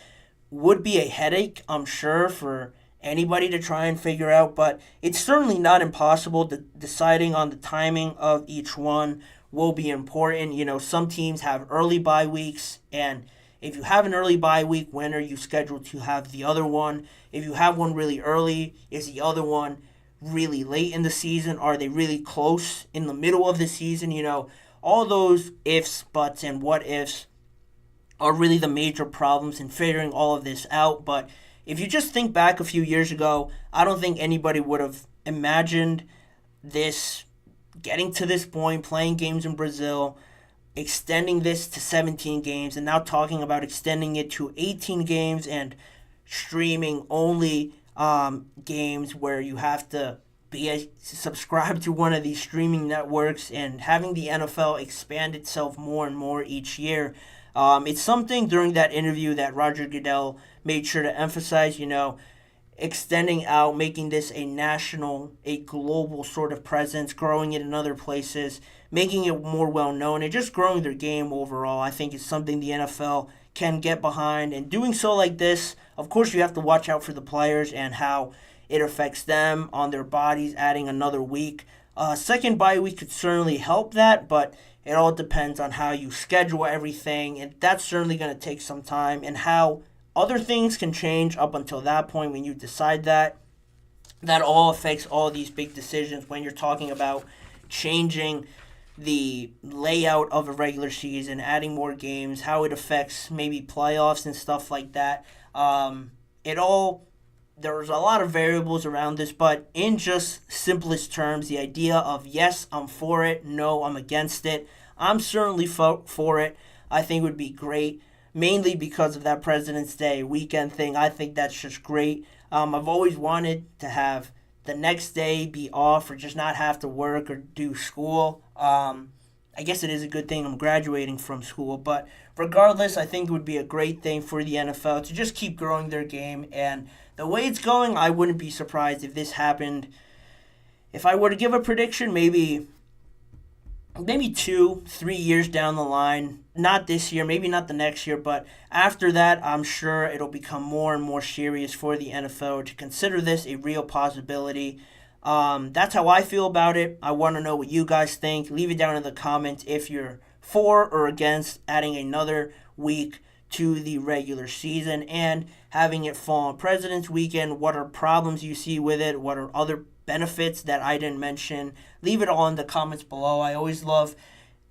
A: would be a headache, I'm sure, for anybody to try and figure out, but it's certainly not impossible. Deciding on the timing of each one will be important. You know, some teams have early bye weeks, and if you have an early bye week, when are you scheduled to have the other one? If you have one really early, is the other one really late in the season? Are they really close in the middle of the season? You know, all those ifs, buts, and what ifs are really the major problems in figuring all of this out. But if you just think back a few years ago, I don't think anybody would have imagined this, getting to this point, playing games in Brazil, extending this to 17 games, and now talking about extending it to 18 games and streaming only games where you have to be subscribed to one of these streaming networks, and having the NFL expand itself more and more each year. It's something during that interview that Roger Goodell made sure to emphasize, you know, extending out, making this a national, a global sort of presence, growing it in other places, making it more well known, and just growing their game overall. I think is something the NFL can get behind. And doing so like this, of course, you have to watch out for the players and how it affects them on their bodies, adding another week. Second bye week could certainly help that, but it all depends on how you schedule everything, and that's certainly going to take some time, and how other things can change up until that point when you decide that. That all affects all these big decisions when you're talking about changing the layout of a regular season, adding more games, how it affects maybe playoffs and stuff like that. There's a lot of variables around this, but in just simplest terms, the idea of yes, I'm for it, no, I'm against it. I'm certainly for it. I think it would be great, mainly because of that President's Day weekend thing. I think that's just great. I've always wanted to have the next day be off or just not have to work or do school. I guess it is a good thing I'm graduating from school, but regardless, I think it would be a great thing for the NFL to just keep growing their game. And the way it's going, I wouldn't be surprised if this happened. If I were to give a prediction, maybe 2-3 years down the line, not this year, maybe not the next year, but after that, I'm sure it'll become more and more serious for the NFL to consider this a real possibility. That's how I feel about it. I want to know what you guys think. Leave it down in the comments if you're for or against adding another week to the regular season and having it fall on President's Weekend. What are problems you see with it? What are other benefits that I didn't mention? Leave it all in the comments below. I always love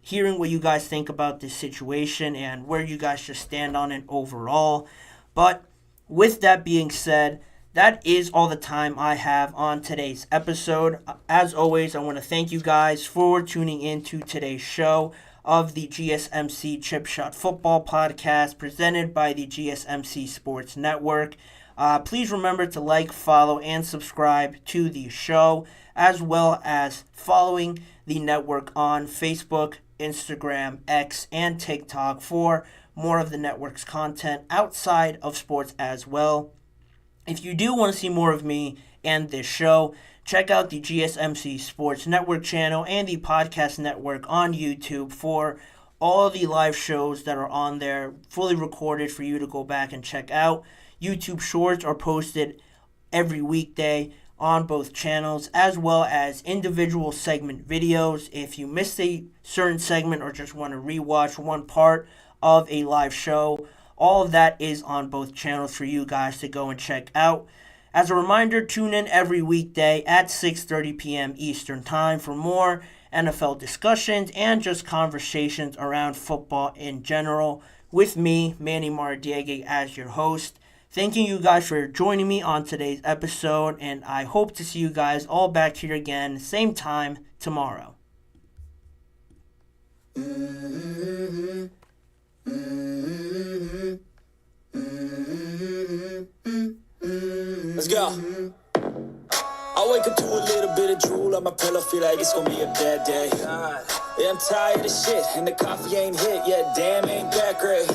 A: hearing what you guys think about this situation and where you guys just stand on it overall. But with that being said, that is all the time I have on today's episode. As always, I want to thank you guys for tuning in to today's show of the GSMC Chip Shot Football Podcast presented by the GSMC Sports Network. Please remember to like, follow, and subscribe to the show, as well as following the network on Facebook, Instagram, X, and TikTok for more of the network's content outside of sports as well. If you do want to see more of me and this show, check out the GSMC Sports Network channel and the podcast network on YouTube for all the live shows that are on there, fully recorded for you to go back and check out. YouTube Shorts are posted every weekday on both channels, as well as individual segment videos. If you missed a certain segment or just want to rewatch one part of a live show, all of that is on both channels for you guys to go and check out. As a reminder, tune in every weekday at 6:30 p.m. Eastern Time for more NFL discussions and just conversations around football in general with me, Manny Maradiaga, as your host. Thanking you guys for joining me on today's episode, and I hope to see you guys all back here again, same time tomorrow.
B: Let's go. I wake up to a little bit of drool on my pillow, feel like it's gonna be a bad day. Yeah, I'm tired of shit, and the coffee ain't hit yet, damn, ain't that great.